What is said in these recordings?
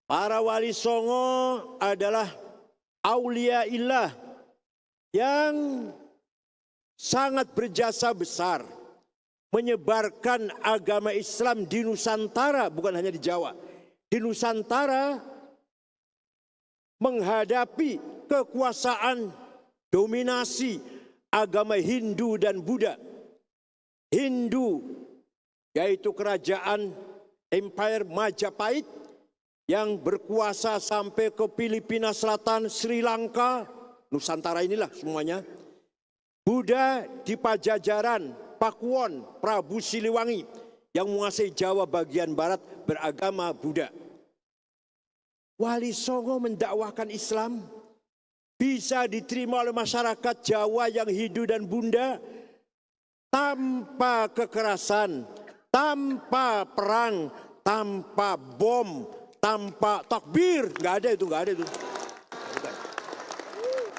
Para wali songo adalah aulia illah yang sangat berjasa besar menyebarkan agama Islam di Nusantara, bukan hanya di Jawa. Di Nusantara menghadapi kekuasaan dominasi agama Hindu dan Buddha. Hindu yaitu kerajaan Empire Majapahit yang berkuasa sampai ke Filipina Selatan, Sri Lanka, Nusantara inilah semuanya. Buddha di Pajajaran, Pakuwon, Prabu Siliwangi yang menguasai Jawa bagian barat beragama Buddha. Wali Songo mendakwakan Islam bisa diterima oleh masyarakat Jawa yang Hindu dan Buddha tanpa kekerasan, tanpa perang, tanpa bom, tanpa takbir. Nggak ada itu.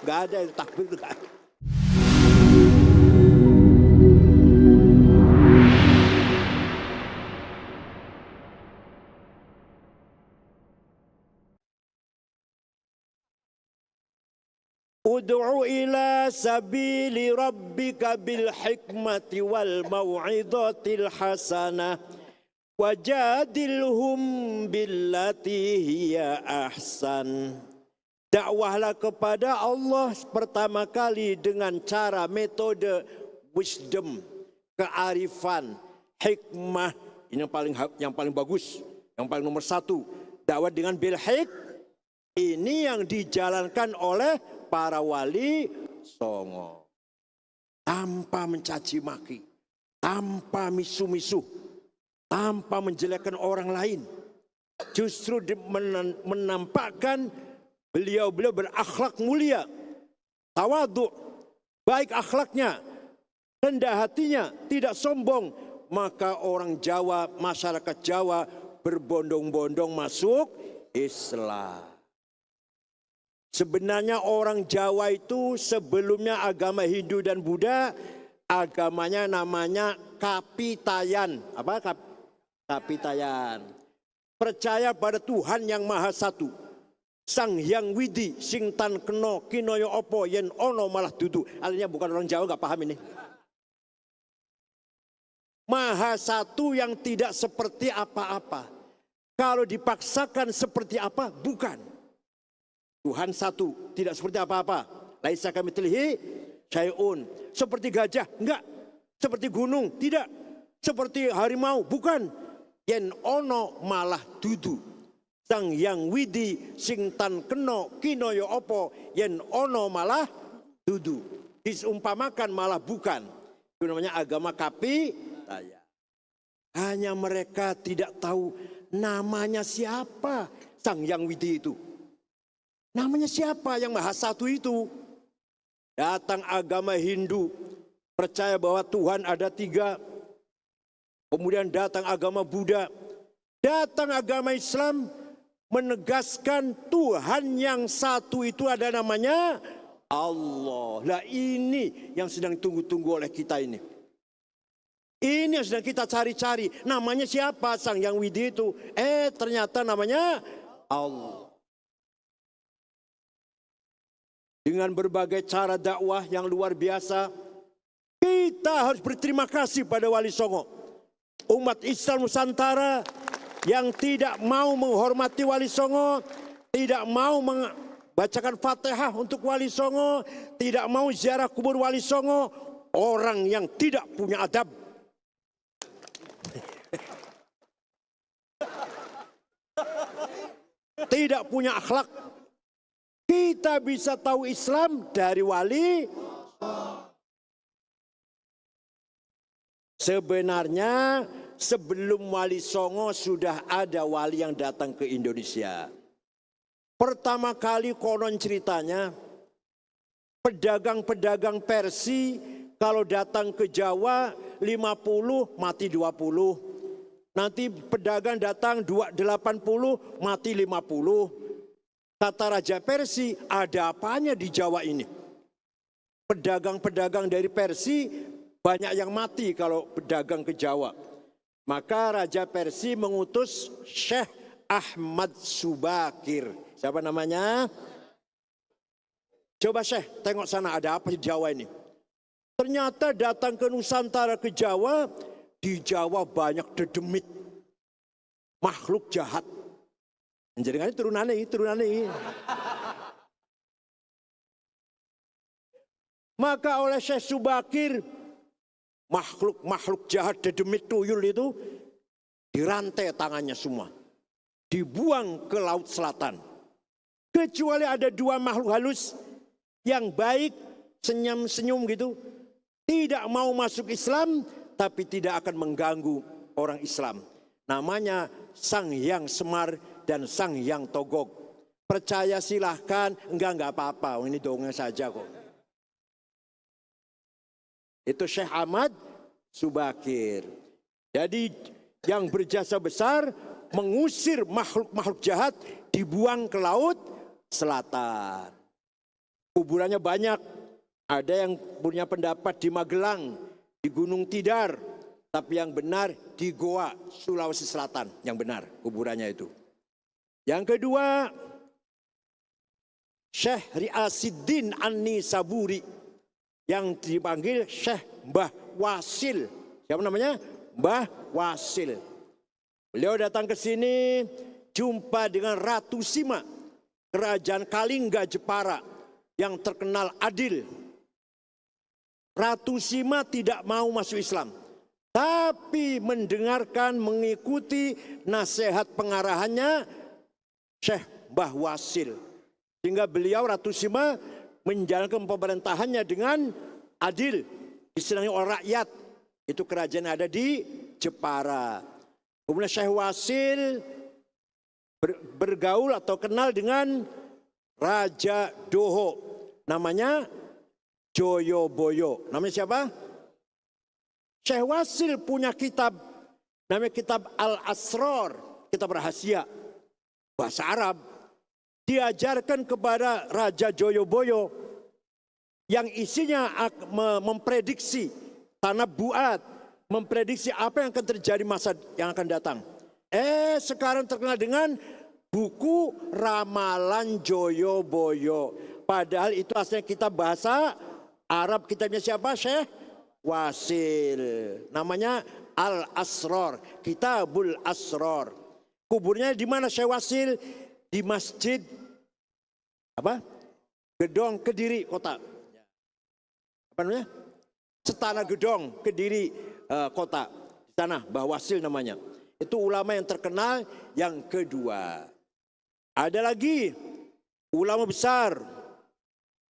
Nggak ada itu, takbir itu nggak ada. Ud'u ila sabili rabbika bil hikmati wal mau'izatil hasanah wajadilhum billati hiya ahsan. Dakwahlah kepada Allah pertama kali dengan cara metode wisdom, kearifan, hikmah. Ini yang paling bagus, yang paling nomor satu. Dakwah dengan bil hik. Ini yang dijalankan oleh para wali songo. Tanpa mencaci maki, tanpa misu-misu, tanpa menjelekkan orang lain. Justru menampakkan beliau berakhlak mulia, tawadhu, baik akhlaknya, rendah hatinya, tidak sombong. Maka orang Jawa, masyarakat Jawa berbondong-bondong masuk Islam. Sebenarnya orang Jawa itu sebelumnya agama Hindu dan Buddha, agamanya namanya Kapitayan. Apa? Kapitayan. Percaya pada Tuhan yang Maha Satu. Sang Hyang Widi, sing tan keno, kinoyo opo, yen ono malah dudu. Artinya bukan orang Jawa, nggak paham ini. Maha Satu yang tidak seperti apa-apa. Kalau dipaksakan seperti apa, bukan. Tuhan satu, tidak seperti apa-apa. Laisa kamitslihi syai'un. Seperti gajah, enggak. Seperti gunung, tidak. Seperti harimau, bukan. Yen ono malah dudu. Sang Hyang Widi sing tan keno kinoyo opo, yen ono malah dudu. Disumpamakan malah bukan. Itu namanya agama Kapitayan. Hanya mereka tidak tahu namanya siapa Sang Hyang Widi itu. Namanya siapa yang Maha Satu itu? Datang agama Hindu, percaya bahwa Tuhan ada 3. Kemudian datang agama Buddha. Datang agama Islam menegaskan Tuhan yang satu itu ada namanya Allah. Lah ini yang sedang tunggu-tunggu oleh kita ini. Ini yang sedang kita cari-cari. Namanya siapa Sang Hyang Widi itu? Ternyata namanya Allah. Dengan berbagai cara dakwah yang luar biasa, kita harus berterima kasih pada Wali Songo. Umat Islam Nusantara yang tidak mau menghormati Wali Songo, tidak mau membacakan Fatihah untuk Wali Songo, tidak mau ziarah kubur Wali Songo, orang yang tidak punya adab. Tidak punya akhlak. Kita bisa tahu Islam dari wali. Sebenarnya sebelum Wali Songo sudah ada wali yang datang ke Indonesia. Pertama kali konon ceritanya pedagang-pedagang Persia kalau datang ke Jawa 50 mati 20. Nanti pedagang datang 80 mati 50. Kata Raja Persia, ada apanya di Jawa ini? Pedagang-pedagang dari Persia banyak yang mati kalau pedagang ke Jawa. Maka Raja Persia mengutus Syekh Ahmad Subakir. Siapa namanya? Coba Syekh tengok sana ada apa di Jawa ini. Ternyata datang ke Nusantara, ke Jawa, di Jawa banyak dedemit, makhluk jahat. Jadi turunannya. Maka oleh Syekh Subakir, makhluk jahat dedemit tuyul itu dirantai tangannya semua, dibuang ke Laut Selatan. Kecuali ada 2 makhluk halus yang baik, senyum-senyum gitu, tidak mau masuk Islam, tapi tidak akan mengganggu orang Islam. Namanya Sang Hyang Semar dan Sang Hyang Togog. Percaya silahkan, enggak apa-apa, ini dongeng saja kok. Itu Syekh Ahmad Subakir. Jadi yang berjasa besar mengusir makhluk-makhluk jahat, dibuang ke Laut Selatan. Kuburannya banyak. Ada yang punya pendapat di Magelang, di Gunung Tidar, tapi yang benar di Goa, Sulawesi Selatan, yang benar kuburannya itu. Yang kedua, Syekh Riasiddin An-Nisaburi, yang dipanggil Syekh Mbah Wasil. Siapa namanya? Mbah Wasil. Beliau datang ke sini, jumpa dengan Ratu Sima, kerajaan Kalingga Jepara, yang terkenal adil. Ratu Sima tidak mau masuk Islam, tapi mendengarkan, mengikuti nasihat pengarahannya Syekh Mbah Wasil. Sehingga beliau, Ratu Sima, menjalankan pemerintahannya dengan adil, disenangi oleh rakyat. Itu kerajaan yang ada di Jepara. Kemudian Syekh Wasil bergaul atau kenal dengan Raja Doho, namanya Joyoboyo. Namanya siapa? Syekh Wasil punya kitab, namanya kitab Al-Asrar, kitab rahasia, bahasa Arab. Diajarkan kepada Raja Joyoboyo, yang isinya memprediksi tanah buat, memprediksi apa yang akan terjadi masa yang akan datang. Sekarang terkenal dengan buku Ramalan Joyoboyo. Padahal itu aslinya kitab bahasa Arab. Kitabnya siapa? Syekh Wasil. Namanya Al-Asrar, Kitabul Asrar. Kuburnya di mana Syekh Wasil? Di Masjid Gedong, Kediri Kota. Apa namanya? Setana Gedong, Kediri Kota. Di sana Mbah Wasil namanya. Itu ulama yang terkenal. Yang kedua, ada lagi ulama besar,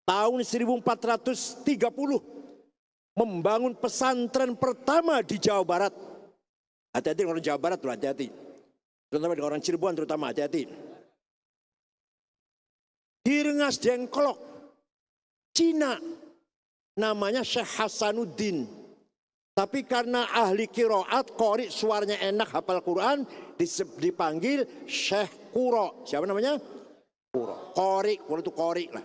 tahun 1430 membangun pesantren pertama di Jawa Barat. Hati-hati dengan orang Jawa Barat tuh, hati-hati. Terutama dengan orang Cirebon terutama, hati-hati. Di Rengas Dengklok, Cina, namanya Syekh Hasanuddin. Tapi karena ahli qiraat, qori, suaranya enak, hafal Quran, dipanggil Syekh Quro. Siapa namanya? Quro. Qori, Quro itu qori lah.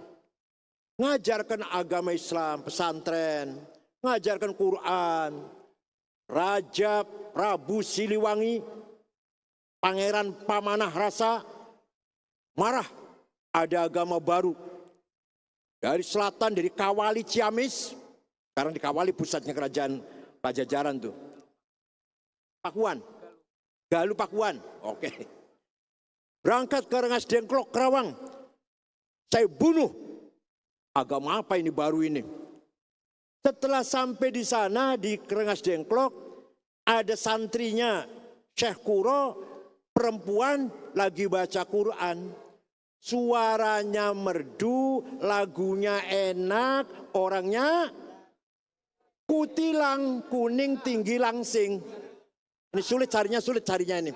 Ngajarkan agama Islam, pesantren, ngajarkan Quran. Raja Prabu Siliwangi, Pangeran Pamanah Rasa, marah. Ada agama baru. Dari selatan, dari Kawali Ciamis. Sekarang di Kawali pusatnya kerajaan Pajajaran tuh. Pakuan. Galuh Pakuan. Oke. Berangkat ke Rengas Dengklok, Kerawang. Saya bunuh. Agama apa ini baru ini? Setelah sampai di sana, di Rengas Dengklok, ada santrinya Syekh Quro, perempuan lagi baca Quran. Suaranya merdu, lagunya enak, orangnya kutilang, kuning, tinggi, langsing. Ini sulit carinya ini.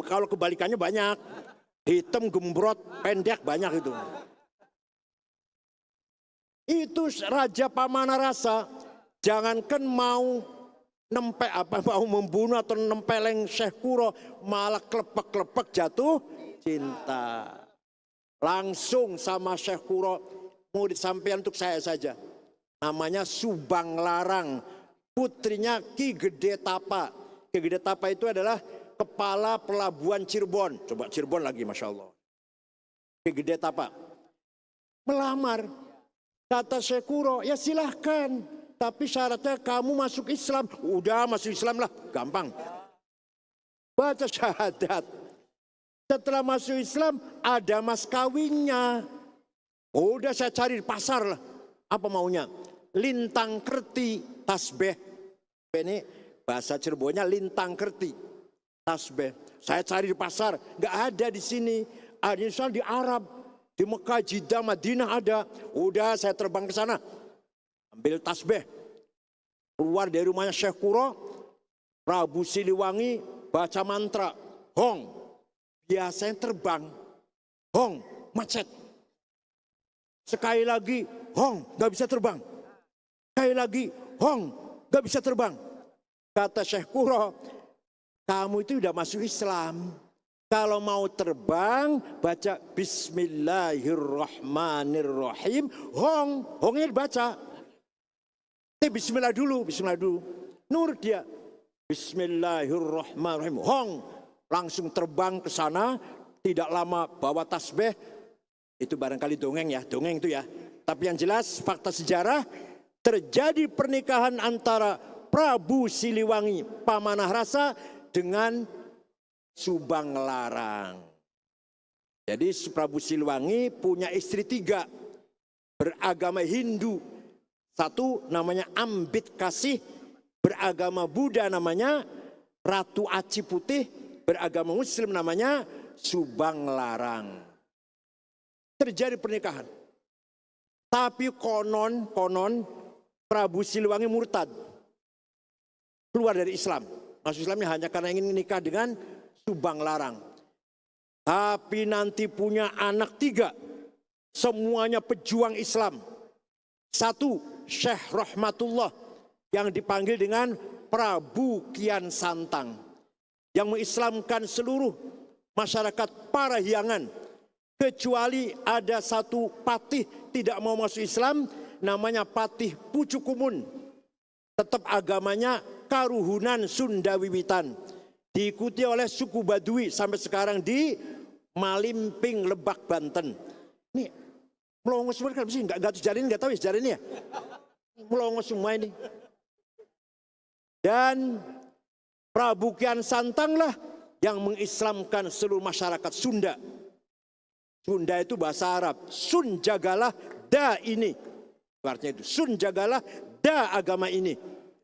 Kalau kebalikannya banyak, hitam, gembrot, pendek banyak itu. Itu Raja Pamanah Rasa, jangankan mau mau membunuh atau nempeleng Syekh Quro, malah klepek-klepek jatuh cinta. Langsung sama Syekh Quro, mau disampaikan untuk saya saja. Namanya Subang Larang, putrinya Ki Gede Tapa. Ki Gede Tapa itu adalah kepala pelabuhan Cirebon. Coba Cirebon lagi, Masya Allah. Gede Tapa. Melamar. Kata Syekh Kuro, ya silahkan. Tapi syaratnya kamu masuk Islam. Udah masuk Islam lah, gampang. Baca syahadat. Setelah masuk Islam, ada mas kawinnya. Udah saya cari di pasar lah. Apa maunya? Lintang kerti, tasbih. Ini bahasa Cirebonnya lintang kerti, tasbih. Saya cari di pasar, nggak ada di sini. Ada di Arab, di Mekah, Jeddah, Madinah ada. Udah saya terbang ke sana, ambil tasbih. Keluar dari rumahnya Syekh Kuro, Prabu Siliwangi baca mantra, hong. Biasanya terbang, hong, macet. Sekali lagi, hong, nggak bisa terbang. Sekali lagi, hong, nggak bisa terbang. Kata Syekh Kuro, kamu itu udah masuk Islam. Kalau mau terbang, baca Bismillahirrahmanirrahim. Hong, hongnya dibaca. Bismillah dulu, Bismillah dulu. Nur dia. Bismillahirrahmanirrahim. Hong, langsung terbang ke sana. Tidak lama bawa tasbih. Itu barangkali dongeng ya, dongeng itu ya. Tapi yang jelas fakta sejarah, terjadi pernikahan antara Prabu Siliwangi Pamanah Rasa dengan Subang Larang. Jadi Prabu Siliwangi punya istri 3, beragama Hindu. 1 namanya Ambit Kasih, beragama Buddha namanya Ratu Aci Putih, beragama Muslim namanya Subang Larang. Terjadi pernikahan. Tapi konon Prabu Siliwangi murtad. Keluar dari Islam. Masuk Islamnya hanya karena ingin menikah dengan Subang Larang. Tapi nanti punya anak 3. Semuanya pejuang Islam. 1, Syekh Rahmatullah. Yang dipanggil dengan Prabu Kian Santang. Yang mengislamkan seluruh masyarakat Parahyangan. Kecuali ada 1 patih tidak mau masuk Islam. Namanya Patih Pucukumun. Tetap agamanya Karuhunan Sunda Wiwitan. Diikuti oleh suku Baduy sampai sekarang di Malimping, Lebak, Banten. Ini melongo semua kan sih, nggak sejarah ini, nggak tahu ya sejarah ini ya. Melongo semua ini. Dan Prabu Kian Santang lah yang mengislamkan seluruh masyarakat Sunda. Sunda itu bahasa Arab. Sun jagalah da ini. Artinya itu sun jagalah da agama ini.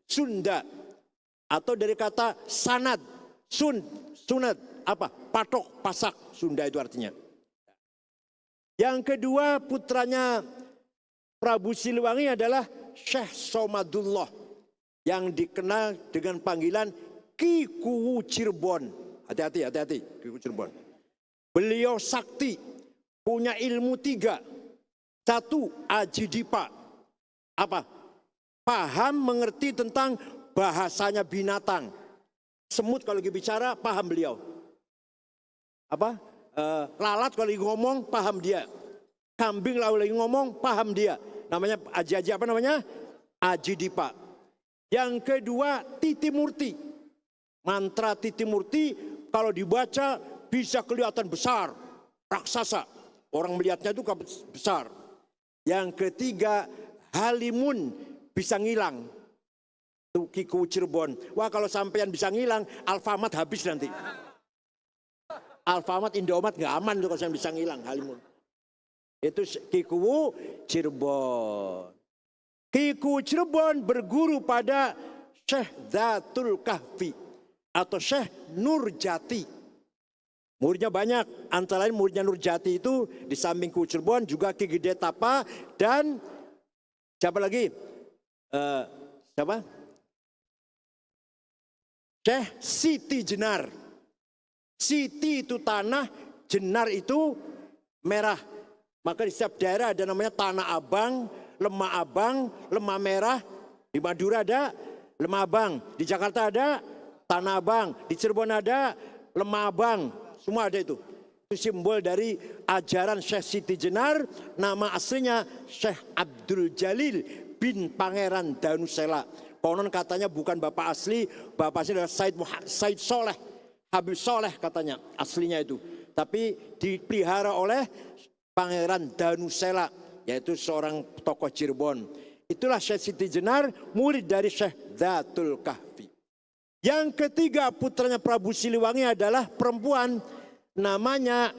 Sunda. Atau dari kata sanad. Sunat, apa? Patok, pasak, Sunda itu artinya. Yang kedua putranya Prabu Siliwangi adalah Syekh Somadullah. Yang dikenal dengan panggilan Ki Kuwu Cirebon. Hati-hati, Ki Kuwu Cirebon. Beliau sakti, punya ilmu 3. 1, Aji Dipa. Apa? Paham, mengerti tentang bahasanya binatang. Semut kalau lagi bicara, paham beliau. Apa? Lalat kalau lagi ngomong, paham dia. Kambing kalau lagi ngomong, paham dia. Namanya Aji apa namanya? Aji Dipa. Yang kedua, Titi Murti. Mantra Titi Murti kalau dibaca bisa kelihatan besar, raksasa. Orang melihatnya itu besar. Yang ketiga, Halimun bisa ngilang. Ki Kuwu Cirebon. Wah kalau sampean bisa ngilang, Alfamart habis nanti. Alfamart, Indomaret nggak aman tuh kalau sampean bisa ngilang. Halimun. Itu Ki Kuwu Cirebon. Ki Kuwu Cirebon berguru pada Syekh Dzatul Kahfi atau Syekh Nurjati. Muridnya banyak, antara lain muridnya Nurjati itu di samping Kuwu Cirebon juga Ki Gede Tapa dan siapa lagi? Siapa? Syekh Siti Jenar. Siti itu tanah, Jenar itu merah. Maka di setiap daerah ada namanya Tanah Abang, Lemah Abang, Lemah Merah. Di Madura ada Lemah Abang. Di Jakarta ada Tanah Abang. Di Cirebon ada Lemah Abang. Semua ada itu. Itu simbol dari ajaran Syekh Siti Jenar. Nama aslinya Syekh Abdul Jalil bin Pangeran Danusela. Konon katanya bukan bapak asli adalah Said Soleh Habib Soleh katanya aslinya itu. Tapi dipelihara oleh Pangeran Danusela, yaitu seorang tokoh Cirebon. Itulah Syekh Siti Jenar, murid dari Syekh Dzatul Kahfi. Yang ketiga putranya Prabu Siliwangi adalah perempuan, namanya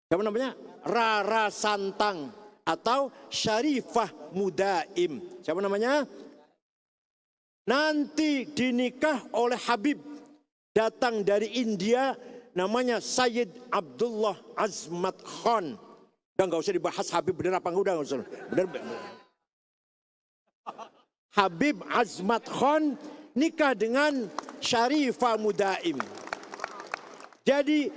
siapa namanya? Rara Santang atau Syarifah Mudaim. Siapa namanya? Nanti dinikah oleh Habib, datang dari India, namanya Sayyid Abdullah Azmat Khan. Udah nggak usah dibahas Habib bener apa enggak, udah nggak usah. Bener. Habib Azmat Khan nikah dengan Syarifah Mudaim. Jadi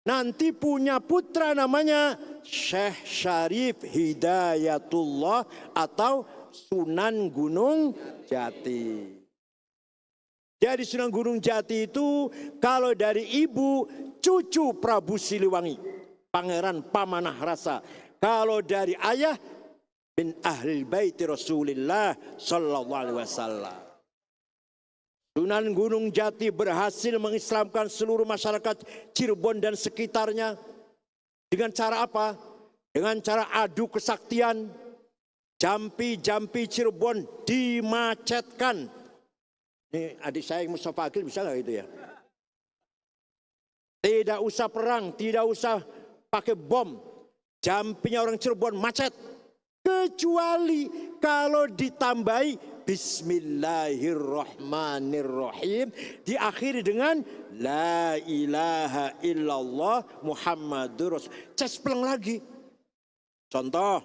nanti punya putra namanya Syekh Syarif Hidayatullah atau Sunan Gunung Jati. Jadi Sunan Gunung Jati itu kalau dari ibu cucu Prabu Siliwangi, Pangeran Pamanah Rasa. Kalau dari ayah min ahli baiti Rasulillah sallallahu alaihi wasallam. Sunan Gunung Jati berhasil mengislamkan seluruh masyarakat Cirebon dan sekitarnya. Dengan cara apa? Dengan cara adu kesaktian. Jampi-jampi Cirebon dimacetkan. Ini adik saya Mustafa Akil bisa nggak gitu ya? Tidak usah perang, tidak usah pakai bom. Jampinya orang Cirebon macet. Kecuali kalau ditambahi Bismillahirrahmanirrahim, diakhiri dengan La ilaha illallah Muhammadur Rasul. Cespleng lagi. Contoh,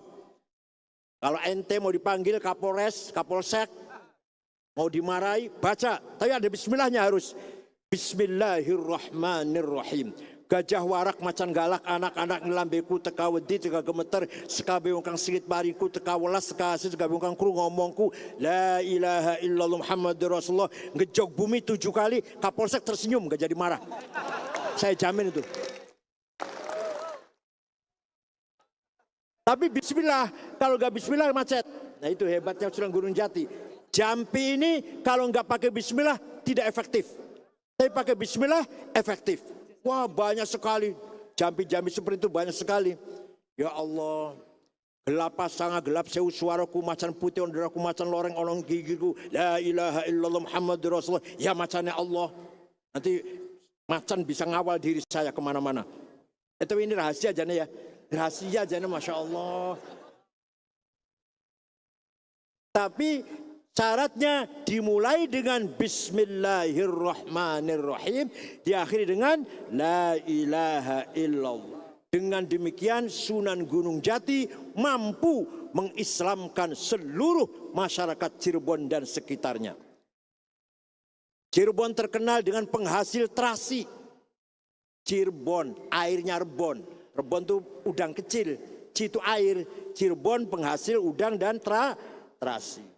kalau ente mau dipanggil Kapolres, Kapolsek, mau dimarahi, baca. Tapi ada bismillahnya harus. Bismillahirrahmanirrahim. Gajah warak macan galak anak-anak ngelambeku teka wedi teka gemeter sekabe wongkang singit bariku teka welas teka asis sekabe wongkang kru ngomongku la ilaha illallah Muhammadur Rasulullah. Ngejog bumi 7 kali, Kapolsek tersenyum gak jadi marah. Saya jamin itu. Tapi bismillah, kalau gak bismillah macet. Nah itu hebatnya Sunan Gunung Jati. Jampi ini kalau gak pakai bismillah tidak efektif. Tapi pakai bismillah efektif. Wah banyak sekali, jampi-jampi seperti itu banyak sekali. Ya Allah, gelap sangat gelap sewu suaraku macan putih onderaku macan loreng olong gigiku. La ilaha illallah Muhammadur Rasulullah. Ya macannya Allah. Nanti macan bisa ngawal diri saya kemana-mana. Itu ini rahasia aja ya. Rahasia aja Masya Allah. Tapi syaratnya dimulai dengan Bismillahirrahmanirrahim, diakhiri dengan La ilaha illallah. Dengan demikian Sunan Gunung Jati mampu mengislamkan seluruh masyarakat Cirebon dan sekitarnya. Cirebon terkenal dengan penghasil terasi. Cirebon, airnya rebon. Rebon itu udang kecil, Ci itu air. Cirebon penghasil udang dan terasi.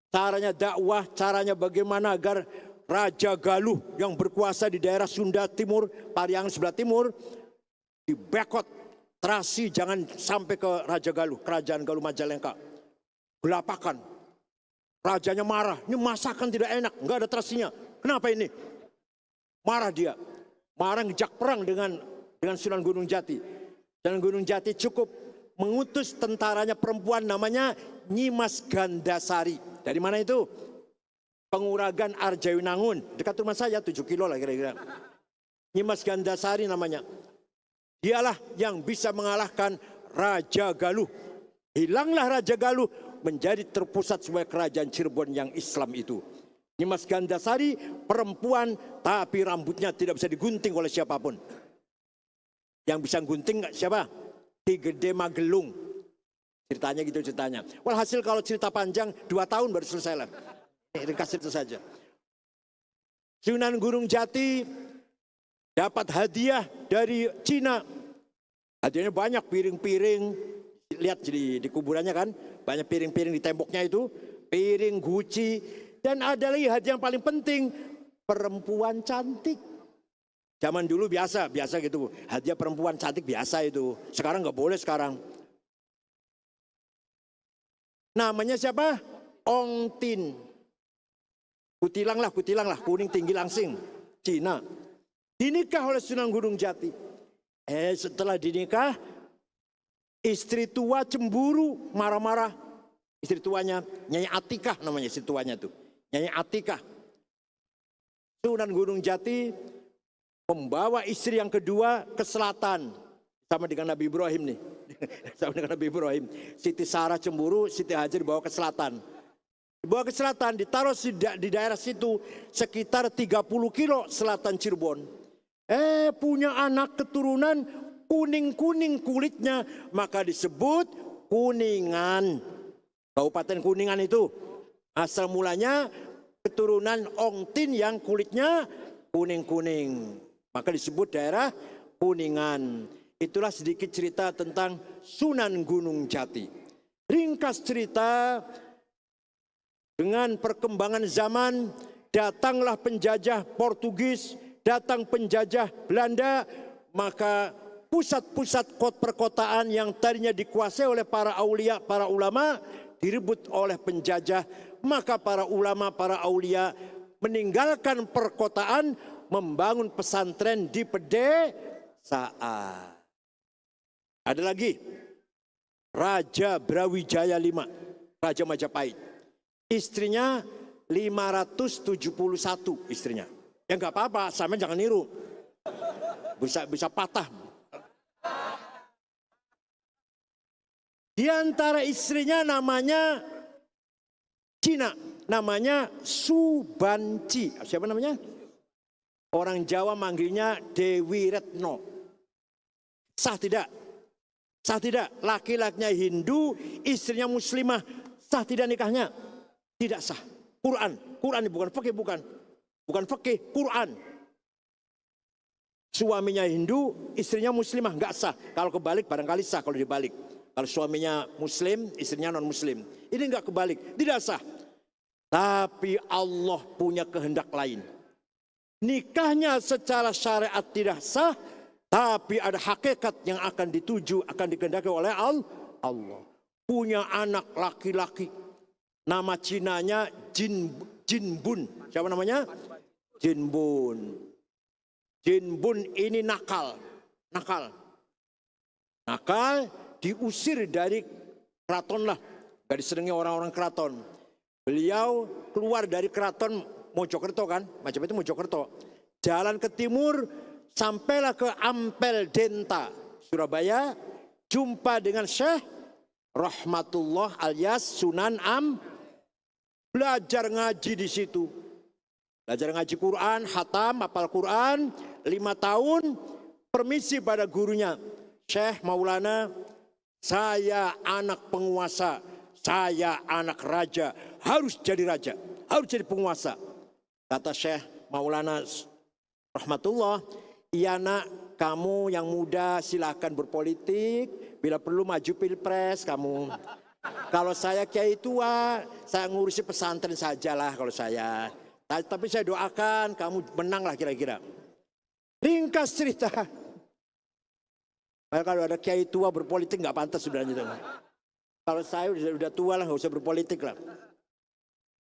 Caranya dakwah, caranya bagaimana agar Raja Galuh yang berkuasa di daerah Sunda Timur, Pariangan sebelah timur, dibekot terasi jangan sampai ke Raja Galuh, Kerajaan Galuh Majalengka. Gelapakan. Rajanya marah, ini masakan tidak enak, nggak ada terasinya. Kenapa ini? Marah dia. Marah ngejak perang dengan Sunan Gunung Jati. Sunan Gunung Jati cukup mengutus tentaranya perempuan namanya Nyimas Gandasari. Dari mana itu? Penguragan Arjayunangun, dekat rumah saya 7 kilo lah kira-kira. Nyimas Gandasari namanya. Dialah yang bisa mengalahkan Raja Galuh. Hilanglah Raja Galuh, menjadi terpusat sebuah kerajaan Cirebon yang Islam itu. Nyimas Gandasari perempuan tapi rambutnya tidak bisa digunting oleh siapapun. Yang bisa gunting siapa? Ki Gede Magelung. Ceritanya gitu ceritanya. Walhasil kalau cerita panjang 2 tahun baru selesai lah. Ringkas itu saja. Sunan Gunung Jati dapat hadiah dari Cina. Hadiahnya banyak, piring-piring. Lihat di kuburannya kan. Banyak piring-piring di temboknya itu. Piring Gucci. Dan ada lagi hadiah yang paling penting. Perempuan cantik. Zaman dulu biasa gitu. Hadiah perempuan cantik biasa itu. Sekarang nggak boleh sekarang. Namanya siapa? Ong Tin. Kutilang lah, kuning tinggi langsing. Cina. Dinikah oleh Sunan Gunung Jati. Setelah dinikah, istri tua cemburu, marah-marah. Istri tuanya, Nyai Atikah namanya istri tuanya tuh. Nyai Atikah. Sunan Gunung Jati membawa istri yang kedua ke selatan. Sama dengan Nabi Ibrahim nih. Sama dengan Nabi Ibrahim. Siti Sarah cemburu, Siti Hajar dibawa ke selatan. Dibawa ke selatan, ditaruh di daerah situ sekitar 30 kilo selatan Cirebon. Punya anak keturunan kuning-kuning kulitnya, maka disebut Kuningan. Kabupaten Kuningan itu. Asal mulanya keturunan Ongtin yang kulitnya kuning-kuning. Maka disebut daerah Kuningan. Itulah sedikit cerita tentang Sunan Gunung Jati. Ringkas cerita, dengan perkembangan zaman, datanglah penjajah Portugis, datang penjajah Belanda, maka pusat-pusat perkotaan yang tadinya dikuasai oleh para aulia, para ulama, direbut oleh penjajah. Maka para ulama, para aulia meninggalkan perkotaan, membangun pesantren di pedesaan. Ada lagi, Raja Brawijaya V, Raja Majapahit. Istrinya 571 istrinya. Ya nggak apa-apa, sama jangan niru. Bisa patah. Di antara istrinya namanya Cina, namanya Subanci. Siapa namanya? Orang Jawa manggilnya Dewi Retno. Sah tidak? Sah tidak? Laki-lakinya Hindu, istrinya Muslimah. Sah tidak nikahnya? Tidak sah. Quran ini bukan fikih, bukan fikih, Quran. Suaminya Hindu, istrinya Muslimah, nggak sah. Kalau kebalik barangkali sah kalau dibalik. Kalau suaminya Muslim, istrinya non Muslim. Ini nggak kebalik, tidak sah. Tapi Allah punya kehendak lain. Nikahnya secara syariat tidak sah, tapi ada hakikat yang akan dituju, akan dikehendaki oleh Allah. Punya anak laki-laki. Nama Cinanya Jinbun. Siapa namanya? Jinbun. Jinbun ini nakal. Nakal, diusir dari keraton lah. Gak disenangi orang-orang keraton. Beliau keluar dari keraton Mojokerto kan. Macam itu Mojokerto. Jalan ke timur, sampailah ke Ampel Denta, Surabaya. Jumpa dengan Syekh Rahmatullah alias Sunan Belajar ngaji di situ. Belajar ngaji Quran, hatam, hafal Quran, 5 tahun, permisi pada gurunya. Syekh Maulana, saya anak penguasa, saya anak raja, harus jadi raja, harus jadi penguasa. Kata Syekh Maulana Rahmatullah, iya nak, kamu yang muda silahkan berpolitik, bila perlu maju pilpres kamu. Kalau saya kiai tua, saya ngurusi pesantren sajalah kalau saya. Tapi saya doakan kamu menanglah kira-kira. Ringkas cerita. Kalau ada kiai tua berpolitik nggak pantas sebenarnya. Kalau saya udah tua lah, nggak usah berpolitik lah.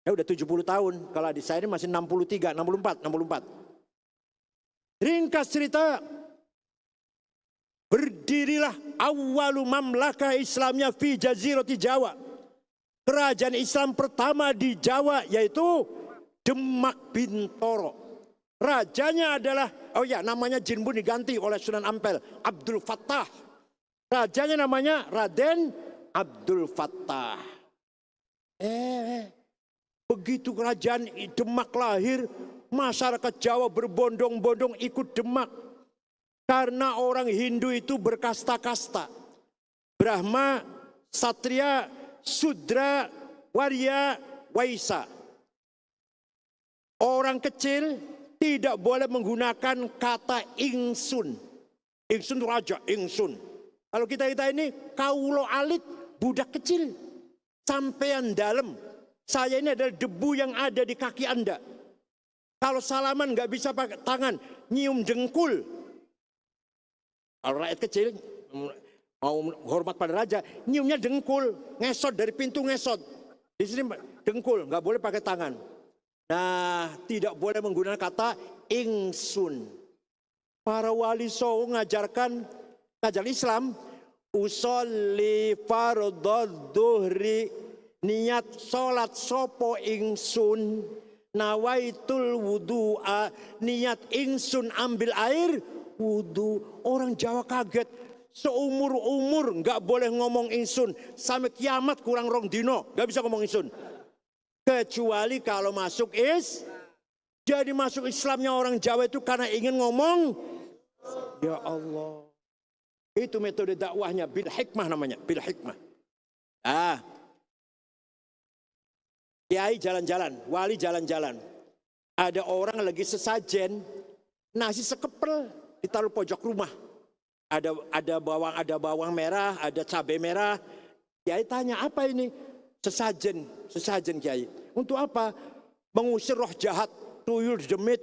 Ya udah 70 tahun. Kalau adik saya ini masih 63, 64. Ringkas cerita. Berdirilah awwalu mamlakah Islamnya fi jazirati Jawa. Kerajaan Islam pertama di Jawa yaitu Demak Bintoro. Rajanya adalah, namanya Jinbun diganti oleh Sunan Ampel, Abdul Fattah. Rajanya namanya Raden Abdul Fattah. Begitu kerajaan Demak lahir, masyarakat Jawa berbondong-bondong ikut Demak. Karena orang Hindu itu berkasta-kasta. Brahma, Satria, Sudra, Warya, Waisa. Orang kecil tidak boleh menggunakan kata ingsun. Ingsun itu raja, ingsun. Kalau kita ini kaulo alit, budak kecil. Sampean dalam. Saya ini adalah debu yang ada di kaki Anda. Kalau salaman nggak bisa pakai tangan, nyium dengkul. Kalau rakyat kecil mau hormat pada raja, nyiumnya dengkul, ngesot dari pintu ngesot. Di sini dengkul, nggak boleh pakai tangan. Nah, tidak boleh menggunakan kata ingsun. Para wali songo ngajar Islam, usolli fardhod dhuhri, niat salat sopo ingsun, nawaitul wudu'a, niat ingsun ambil air wudu. Orang Jawa kaget, seumur-umur nggak boleh ngomong ingsun, sampai kiamat kurang rong dino nggak bisa ngomong ingsun, kecuali kalau masuk jadi masuk Islamnya orang Jawa itu karena ingin ngomong. Ya Allah, itu metode dakwahnya bil hikmah, namanya bil hikmah. Kiai jalan-jalan, wali jalan-jalan, ada orang lagi sesajen, nasi sekepel ditaruh pojok rumah, ada bawang merah, ada cabai merah. Kiai tanya, apa ini? Sesajen Kiai. Untuk apa? Mengusir roh jahat, tuyul, demit,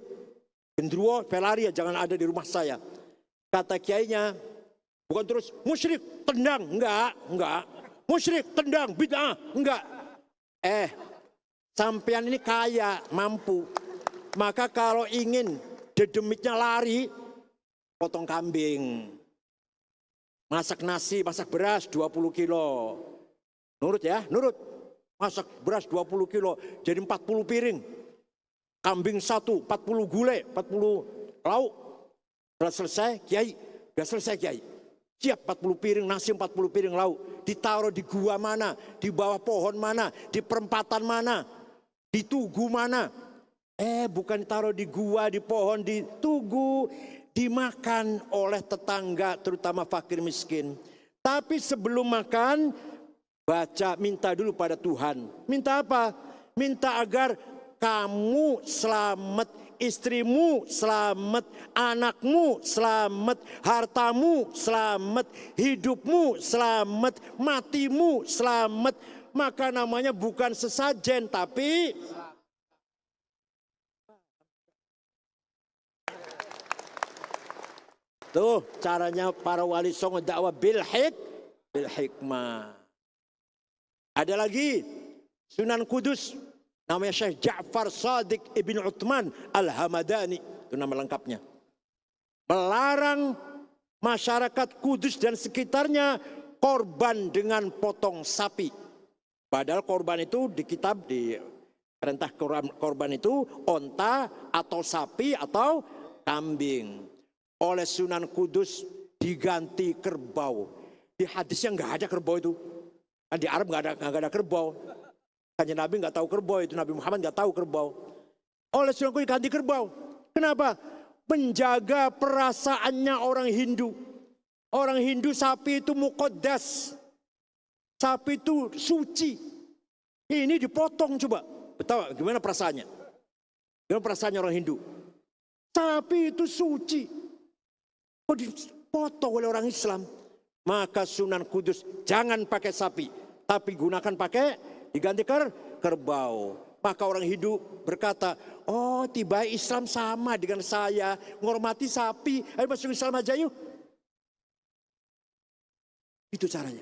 gendruwo, pelaria, jangan ada di rumah saya. Kata kiainya, bukan terus musyrik, tendang, enggak. Musyrik, tendang, bid'ah, enggak. Sampean ini kaya, mampu. Maka kalau ingin dedemitnya lari, potong kambing. Masak nasi, masak beras 20 kilo. Nurut ya, nurut. Masak beras 20 kilo, jadi 40 piring. Kambing 1, 40 gulai, 40 lauk. Sudah selesai, Kiai. Sudah selesai, Kiai. Siap 40 piring nasi, 40 piring lauk. Ditaruh di gua mana, di bawah pohon mana, di perempatan mana, di tugu mana. Bukan ditaruh di gua, di pohon, di tugu. Dimakan oleh tetangga, terutama fakir miskin. Tapi sebelum makan, minta dulu pada Tuhan. Minta apa? Minta agar kamu selamat, istrimu selamat, anakmu selamat, hartamu selamat, hidupmu selamat, matimu selamat. Maka namanya bukan sesajen, tapi tuh caranya para wali songo dakwah bil hikmah. Ada lagi Sunan Kudus, namanya Syekh Ja'far Shadiq Ibn Uthman Al-Hamadani, itu nama lengkapnya. Melarang masyarakat Kudus dan sekitarnya korban dengan potong sapi. Padahal korban itu di kitab, di perintah korban itu onta atau sapi atau kambing. Oleh Sunan Kudus diganti kerbau. Di hadisnya nggak ada kerbau itu. Di Arab nggak ada kerbau. Kanjeng Nabi nggak tahu kerbau itu, Nabi Muhammad nggak tahu kerbau. Oleh Sunan Kudus ganti kerbau. Kenapa? Menjaga perasaannya orang Hindu. Orang Hindu sapi itu muqaddas. Sapi itu suci. Ini dipotong coba. Betul gimana perasaannya? Gimana perasaannya orang Hindu? Sapi itu suci. Kok dipotong oleh orang Islam? Maka Sunan Kudus jangan pakai sapi, tapi gunakan diganti kerbau. Maka orang Hindu berkata, oh tiba Islam sama dengan saya, menghormati sapi, ayo masuk Islam aja yuk. Itu caranya.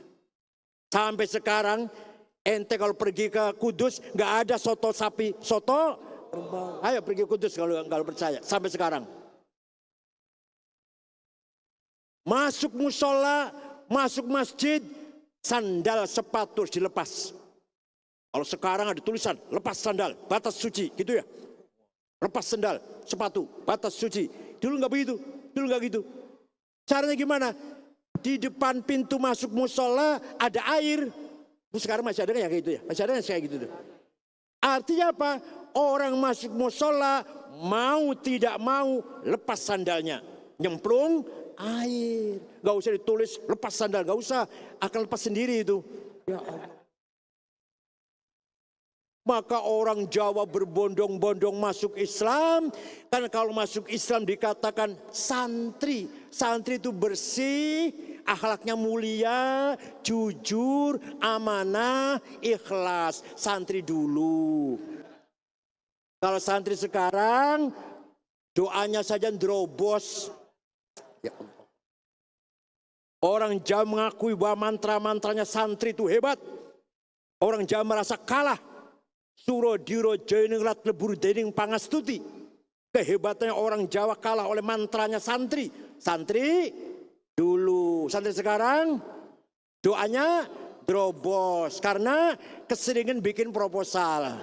Sampai sekarang ente kalau pergi ke Kudus nggak ada soto sapi, soto kerbau. Ayo pergi ke Kudus kalau percaya. Sampai sekarang. Masuk musola, masuk masjid, sandal sepatu harus dilepas. Kalau sekarang ada tulisan, lepas sandal, batas suci, gitu ya. Lepas sandal, sepatu, batas suci. Dulu nggak begitu, dulu nggak gitu. Caranya gimana? Di depan pintu masuk musola ada air. Sekarang masih ada yang kayak gitu ya, masih ada yang kayak gitu. Artinya apa? Orang masuk musola mau tidak mau lepas sandalnya, nyemplung air. Gak usah ditulis lepas sandal, gak usah, akan lepas sendiri itu. Ya Allah. Maka orang Jawa berbondong-bondong masuk Islam. Karena kalau masuk Islam dikatakan santri. Santri itu bersih, akhlaknya mulia, jujur, amanah, ikhlas. Santri dulu. Kalau santri sekarang doanya saja drobos. Ya Allah. Orang Jawa mengakui bahwa mantra-mantranya santri itu hebat. Orang Jawa merasa kalah. Suro diro joiningrat lebur dening pangastuti. Kehebatannya orang Jawa kalah oleh mantranya santri. Santri dulu, santri sekarang doanya drobos karena keseringan bikin proposal.